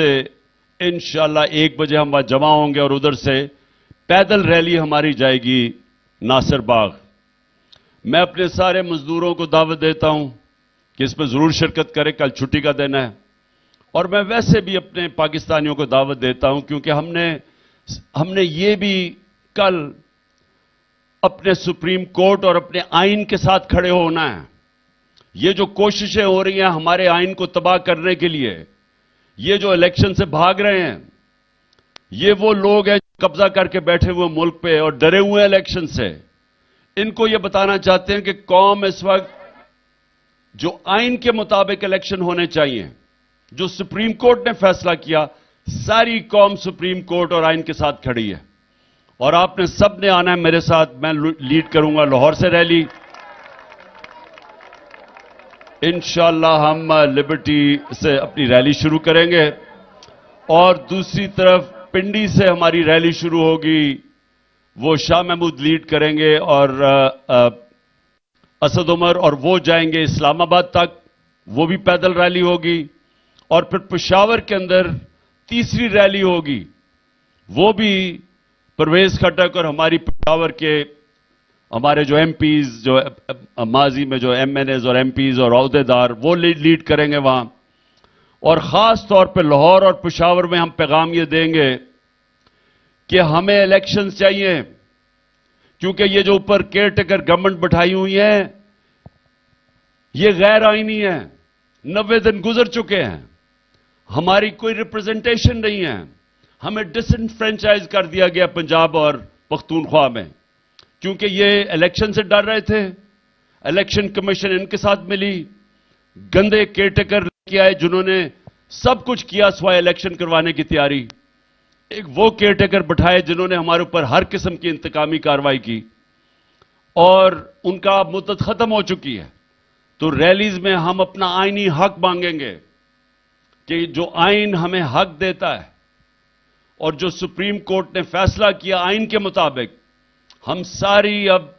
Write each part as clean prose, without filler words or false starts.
इंशाल्लाह 1 बजे हम वहां जमा होंगे और उधर से पैदल रैली हमारी जाएगी नासिर बाग। मैं अपने सारे मजदूरों को दावत देता हूं कि इसमें जरूर शिरकत करें, कल छुट्टी का दिन है। और मैं वैसे भी अपने पाकिस्तानियों को दावत देता हूं क्योंकि हमने ये भी कल अपने सुप्रीम कोर्ट और अपने आइन के साथ खड़े होना है। ये जो कोशिशें हो रही हैं हमारे आइन को तबाह करने के लिए, ये जो इलेक्शन से भाग रहे हैं, ये वो लोग हैं कब्जा करके बैठे हुए मुल्क पे और डरे हुए हैं इलेक्शन से। इनको ये बताना चाहते हैं कि कौम इस वक्त जो आइन के मुताबिक इलेक्शन होने चाहिए, जो सुप्रीम कोर्ट ने फैसला किया, सारी कौम सुप्रीम कोर्ट और आइन के साथ खड़ी है। और आपने सबने आना है मेरे साथ। मैं लीड करूंगा लाहौर से रैली। इंशाअल्लाह हम लिबर्टी से अपनी रैली शुरू करेंगे और दूसरी तरफ पिंडी से हमारी रैली शुरू होगी, वो शाह महमूद लीड करेंगे और असद उमर, और वो जाएंगे इस्लामाबाद तक, वो भी पैदल रैली होगी। और फिर पेशावर के अंदर तीसरी रैली होगी, वो भी परवेज खटक और हमारी पेशावर के हमारे जो एमपीज, जो माजी में जो एमएनएज और एमपीज और अहदेदार, वो लीड करेंगे वहां। और खास तौर पे लाहौर और पेशावर में हम पैगाम ये देंगे कि हमें इलेक्शंस चाहिए, क्योंकि ये जो ऊपर केयर टेकर गवर्नमेंट बैठाई हुई है ये गैर आईनी है। 90 दिन गुजर चुके हैं, हमारी कोई रिप्रेजेंटेशन नहीं है। हमें डिसएनफ्रेंचाइज कर दिया गया पंजाब और पख्तूनख्वा में, क्योंकि ये इलेक्शन से डर रहे थे। इलेक्शन कमीशन इनके साथ मिली, गंदे केयरटेकर लेके आए जिन्होंने सब कुछ किया सिवाय इलेक्शन करवाने की तैयारी। एक वो केयरटेकर बैठाए जिन्होंने हमारे ऊपर हर किस्म की इंतकामी कार्रवाई की और उनका मुद्दत खत्म हो चुकी है। तो रैलीज में हम अपना आईनी हक मांगेंगे कि जो आइन हमें हक देता है और जो सुप्रीम कोर्ट ने फैसला किया आइन के मुताबिक, हम सारी अब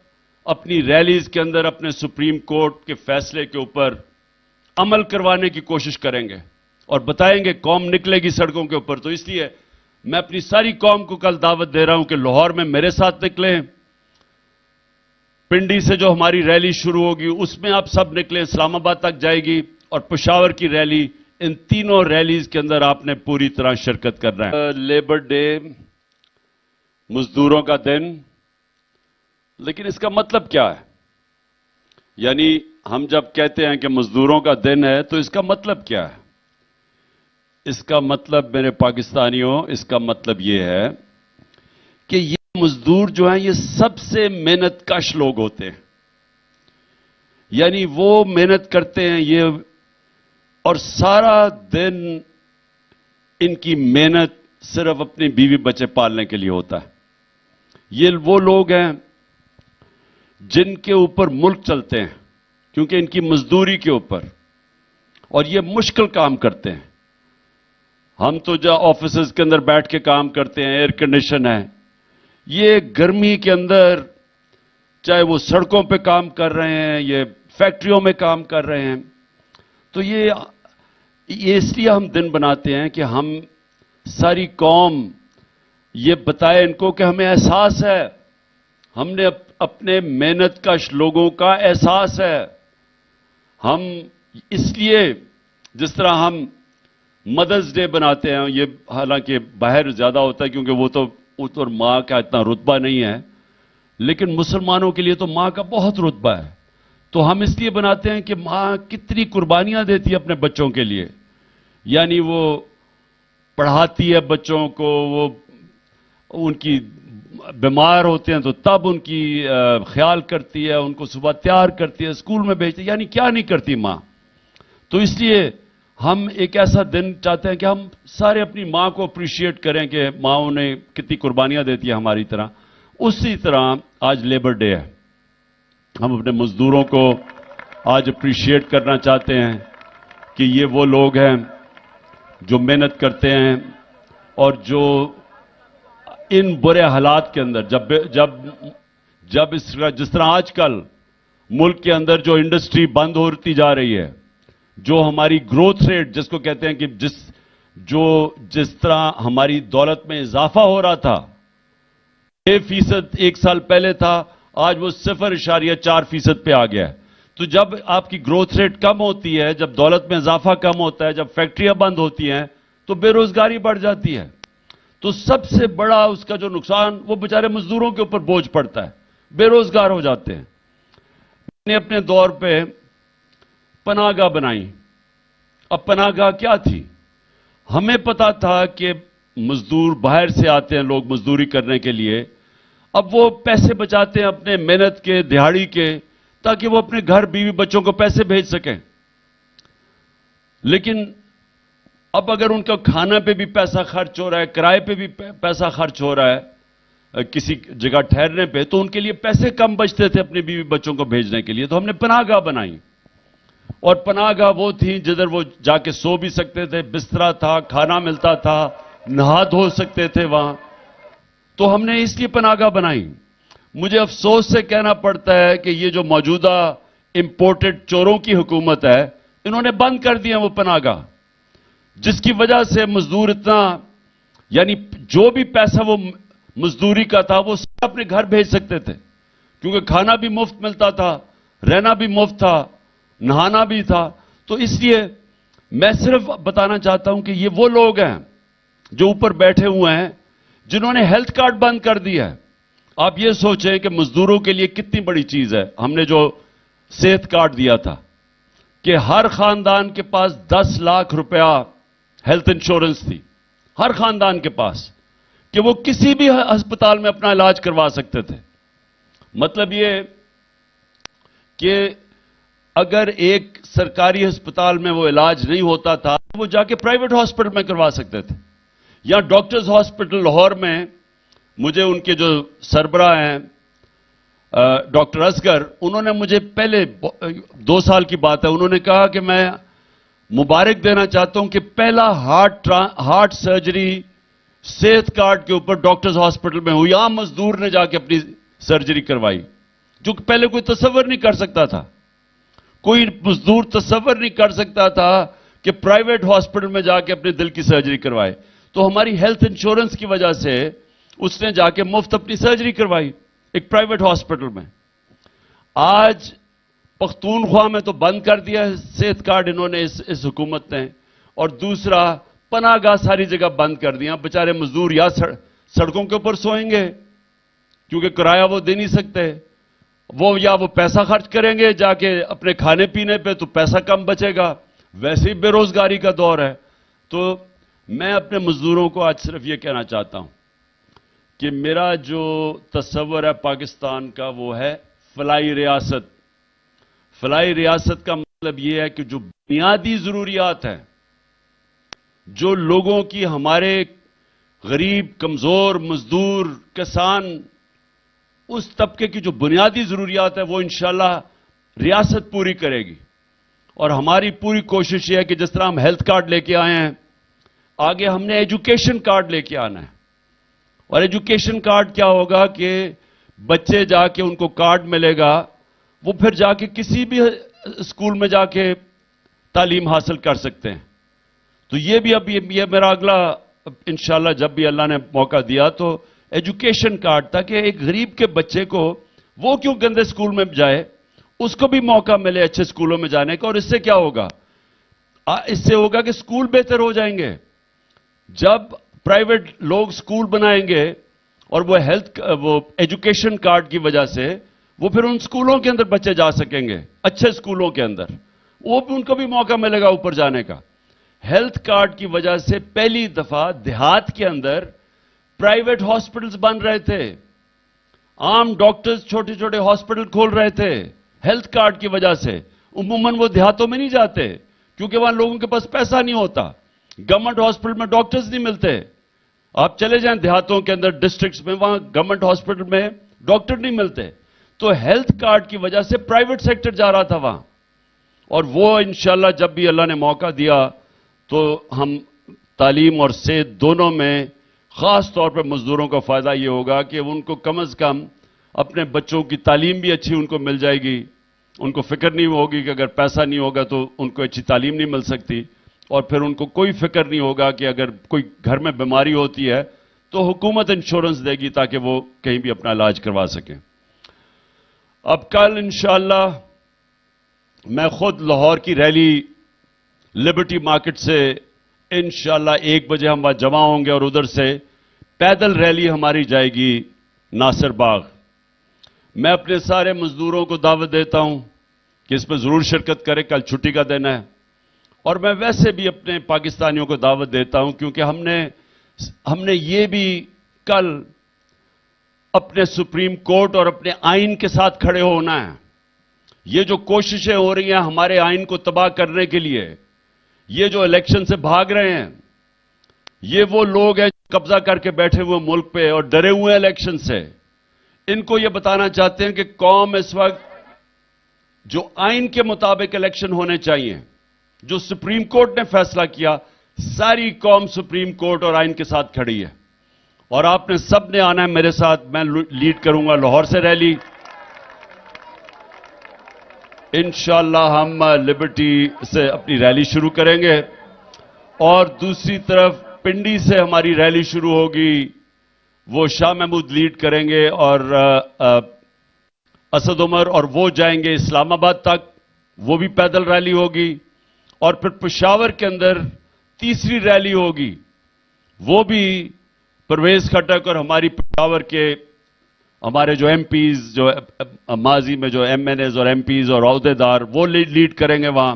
अपनी रैलीज के अंदर अपने सुप्रीम कोर्ट के फैसले के ऊपर अमल करवाने की कोशिश करेंगे और बताएंगे कौम निकलेगी सड़कों के ऊपर। तो इसलिए मैं अपनी सारी कौम को कल दावत दे रहा हूं कि लाहौर में मेरे साथ निकलें, पिंडी से जो हमारी रैली शुरू होगी उसमें आप सब निकलें, इस्लामाबाद तक जाएगी, और पेशावर की रैली। इन तीनों रैलीज के अंदर आपने पूरी तरह शिरकत करना है। लेबर डे, मजदूरों का दिन, लेकिन इसका मतलब क्या है? यानी हम जब कहते हैं कि मजदूरों का दिन है तो इसका मतलब क्या है? इसका मतलब मेरे पाकिस्तानियों, इसका मतलब यह है कि ये मजदूर जो हैं ये सबसे मेहनत कश लोग होते हैं। यानी वो मेहनत करते हैं ये, और सारा दिन इनकी मेहनत सिर्फ अपनी बीवी बच्चे पालने के लिए होता है। ये वो लोग हैं जिनके ऊपर मुल्क चलते हैं क्योंकि इनकी मजदूरी के ऊपर, और ये मुश्किल काम करते हैं। हम तो जो ऑफिसेज के अंदर बैठ के काम करते हैं, एयर कंडीशन है, ये गर्मी के अंदर चाहे वो सड़कों पे काम कर रहे हैं, ये फैक्ट्रियों में काम कर रहे हैं। तो ये इसलिए हम दिन बनाते हैं कि हम सारी कौम ये बताए इनको कि हमें एहसास है, हमने अपने मेहनत कश लोगों का एहसास है। हम इसलिए जिस तरह हम मदर्स डे बनाते हैं, ये हालांकि बाहर ज्यादा होता है क्योंकि वो तो और मां का इतना रुतबा नहीं है, लेकिन मुसलमानों के लिए तो मां का बहुत रुतबा है। तो हम इसलिए बनाते हैं कि मां कितनी कुर्बानियां देती है अपने बच्चों के लिए। यानी वो पढ़ाती है बच्चों को, वो उनकी बीमार होते हैं तो तब उनकी ख्याल करती है, उनको सुबह तैयार करती है, स्कूल में भेजती है, यानी क्या नहीं करती मां। तो इसलिए हम एक ऐसा दिन चाहते हैं कि हम सारे अपनी मां को अप्रिशिएट करें कि मां ने कितनी कुर्बानियां देती है हमारी तरह। उसी तरह आज लेबर डे है, हम अपने मजदूरों को आज अप्रिशिएट करना चाहते हैं कि ये वो लोग हैं जो मेहनत करते हैं और जो इन बुरे हालात के अंदर जब जिस तरह आजकल मुल्क के अंदर जो इंडस्ट्री बंद होती जा रही है, जो हमारी ग्रोथ रेट जिसको कहते हैं कि जो जिस तरह हमारी दौलत में इजाफा हो रहा था, 6% एक साल पहले था, आज वो 0.4% पे आ गया है। तो जब आपकी ग्रोथ रेट कम होती है, जब दौलत में इजाफा कम होता है, जब फैक्ट्रियां बंद होती हैं, तो बेरोजगारी बढ़ जाती है। तो सबसे बड़ा उसका जो नुकसान वो बेचारे मजदूरों के ऊपर बोझ पड़ता है, बेरोजगार हो जाते हैं। मैंने अपने दौर पे पनाहगाह बनाई। अब पनाहगाह क्या थी? हमें पता था कि मजदूर बाहर से आते हैं, लोग मजदूरी करने के लिए। अब वो पैसे बचाते हैं अपने मेहनत के, दिहाड़ी के, ताकि वो अपने घर बीवी बच्चों को पैसे भेज सकें। लेकिन अब अगर उनका खाना पे भी पैसा खर्च हो रहा है, किराए पे भी पैसा खर्च हो रहा है, किसी जगह ठहरने पे, तो उनके लिए पैसे कम बचते थे अपने बीवी बच्चों को भेजने के लिए। तो हमने पनाहगाह बनाई, और पनाहगाह वो थी जिधर वो जाके सो भी सकते थे, बिस्तरा था, खाना मिलता था, नहा धो सकते थे वहां। तो हमने इसलिए पनाहगाह बनाई। मुझे अफसोस से कहना पड़ता है कि ये जो मौजूदा इंपोर्टेड चोरों की हुकूमत है, इन्होंने बंद कर दिया वो पनाहगाह, जिसकी वजह से मजदूर इतना, यानी जो भी पैसा वो मजदूरी का था वो सब अपने घर भेज सकते थे, क्योंकि खाना भी मुफ्त मिलता था, रहना भी मुफ्त था, नहाना भी था। तो इसलिए मैं सिर्फ बताना चाहता हूं कि ये वो लोग हैं जो ऊपर बैठे हुए हैं जिन्होंने हेल्थ कार्ड बंद कर दिया है। आप ये सोचें कि मजदूरों के लिए कितनी बड़ी चीज है। हमने जो सेहत कार्ड दिया था कि हर खानदान के पास 10 लाख रुपया हेल्थ इंश्योरेंस थी, हर खानदान के पास, कि वो किसी भी अस्पताल में अपना इलाज करवा सकते थे। मतलब ये कि अगर एक सरकारी अस्पताल में वो इलाज नहीं होता था, वो जाके प्राइवेट हॉस्पिटल में करवा सकते थे। या डॉक्टर्स हॉस्पिटल लाहौर में, मुझे उनके जो सरबराह हैं डॉक्टर असगर, उन्होंने मुझे पहले 2 साल की बात है, उन्होंने कहा कि मैं मुबारक देना चाहता हूं कि पहला हार्ट सर्जरी सेहत कार्ड के ऊपर डॉक्टर्स हॉस्पिटल में हुई। आम मजदूर ने जाके अपनी सर्जरी करवाई, जो पहले कोई तसव्वुर नहीं कर सकता था। कोई मजदूर तसव्वुर नहीं कर सकता था कि प्राइवेट हॉस्पिटल में जाके अपने दिल की सर्जरी करवाए। तो हमारी हेल्थ इंश्योरेंस की वजह से उसने जाके मुफ्त अपनी सर्जरी करवाई एक प्राइवेट हॉस्पिटल में। आज पख्तूनख्वा में तो बंद कर दिया है सेहत कार्ड इन्होंने, इस हुकूमत ने। और दूसरा, पनाहगाह सारी जगह बंद कर दिया। बेचारे मजदूर या सड़कों के ऊपर सोएंगे, क्योंकि किराया वो दे नहीं सकते, या वो पैसा खर्च करेंगे जाके अपने खाने पीने पे, तो पैसा कम बचेगा। वैसे ही बेरोजगारी का दौर है। तो मैं अपने मजदूरों को आज सिर्फ ये कहना चाहता हूं कि मेरा जो तस्वर है पाकिस्तान का, वो है फलाई रियासत। फलाई रियासत का मतलब यह है कि जो बुनियादी जरूरियात हैं, जो लोगों की, हमारे गरीब, कमजोर, मजदूर, किसान, उस तबके की जो बुनियादी जरूरियात है, वो इंशाल्लाह रियासत पूरी करेगी। और हमारी पूरी कोशिश यह है कि जिस तरह हम हेल्थ कार्ड लेके आए हैं, आगे हमने एजुकेशन कार्ड लेके आना है। और एजुकेशन कार्ड क्या होगा कि बच्चे जाके, उनको कार्ड मिलेगा, वो फिर जाके किसी भी स्कूल में जाके तालीम हासिल कर सकते हैं। तो ये भी अब ये मेरा अगला, इंशाल्लाह जब भी अल्लाह ने मौका दिया, तो एजुकेशन कार्ड, ताकि एक गरीब के बच्चे को, वो क्यों गंदे स्कूल में जाए, उसको भी मौका मिले अच्छे स्कूलों में जाने का। और इससे क्या होगा? इससे होगा कि स्कूल बेहतर हो जाएंगे। जब प्राइवेट लोग स्कूल बनाएंगे और वो एजुकेशन कार्ड की वजह से वो फिर उन स्कूलों के अंदर बच्चे जा सकेंगे, अच्छे स्कूलों के अंदर, वो भी, उनको भी मौका मिलेगा ऊपर जाने का। हेल्थ कार्ड की वजह से पहली दफा देहात के अंदर प्राइवेट हॉस्पिटल्स बन रहे थे, आम डॉक्टर्स छोटे छोटे हॉस्पिटल खोल रहे थे हेल्थ कार्ड की वजह से। उमूमन वो देहातों में नहीं जाते, क्योंकि वहां लोगों के पास पैसा नहीं होता, गवर्नमेंट हॉस्पिटल में डॉक्टर्स नहीं मिलते। आप चले जाएं देहातों के अंदर, डिस्ट्रिक्ट्स में, वहां गवर्नमेंट हॉस्पिटल में डॉक्टर नहीं मिलते। तो हेल्थ कार्ड की वजह से प्राइवेट सेक्टर जा रहा था वहां। और वो इंशाल्लाह जब भी अल्लाह ने मौका दिया, तो हम तालीम और सेहत दोनों में, खास तौर पर मजदूरों का फायदा ये होगा कि उनको कम से कम अपने बच्चों की तालीम भी अच्छी उनको मिल जाएगी। उनको फिक्र नहीं होगी कि अगर पैसा नहीं होगा तो उनको अच्छी तालीम नहीं मिल सकती। اور پھر ان کو کوئی فکر نہیں ہوگا کہ اگر کوئی گھر میں بیماری ہوتی ہے تو حکومت انشورنس دے گی تاکہ وہ کہیں بھی اپنا علاج کروا سکیں. اب کل انشاءاللہ میں خود لاہور کی ریلی لبرٹی مارکیٹ سے انشاءاللہ 1 بجے ہم وہاں جمع ہوں گے اور ادھر سے پیدل ریلی ہماری جائے گی ناصر باغ. میں اپنے سارے مزدوروں کو دعوت دیتا ہوں کہ اس میں ضرور شرکت کرے. کل چھٹی کا دن ہے. اور میں ویسے بھی اپنے پاکستانیوں کو دعوت دیتا ہوں کیونکہ ہم نے یہ بھی کل اپنے سپریم کورٹ اور اپنے آئین کے ساتھ کھڑے ہونا ہے. یہ جو کوششیں ہو رہی ہیں ہمارے آئین کو تباہ کرنے کے لیے، یہ جو الیکشن سے بھاگ رہے ہیں، یہ وہ لوگ ہیں جو قبضہ کر کے بیٹھے ہوئے ملک پہ اور ڈرے ہوئے ہیں الیکشن سے. ان کو یہ بتانا چاہتے ہیں کہ قوم اس وقت جو آئین کے مطابق الیکشن ہونے چاہیے، جو سپریم کورٹ نے فیصلہ کیا، ساری قوم سپریم کورٹ اور آئین کے ساتھ کھڑی ہے. اور آپ نے سب نے آنا ہے میرے ساتھ. میں لیڈ کروں گا لاہور سے ریلی. انشاءاللہ ہم لبرٹی سے اپنی ریلی شروع کریں گے اور دوسری طرف پنڈی سے ہماری ریلی شروع ہوگی. وہ شاہ محمود لیڈ کریں گے اور اسد عمر، اور وہ جائیں گے اسلام آباد تک. وہ بھی پیدل ریلی ہوگی. اور پھر پشاور کے اندر تیسری ریلی ہوگی. وہ بھی پرویز خٹک اور ہماری پشاور کے ہمارے جو ایم پیز، جو ماضی میں جو ایم این ایز اور ایم پیز اور عہدیدار، وہ لیڈ کریں گے وہاں.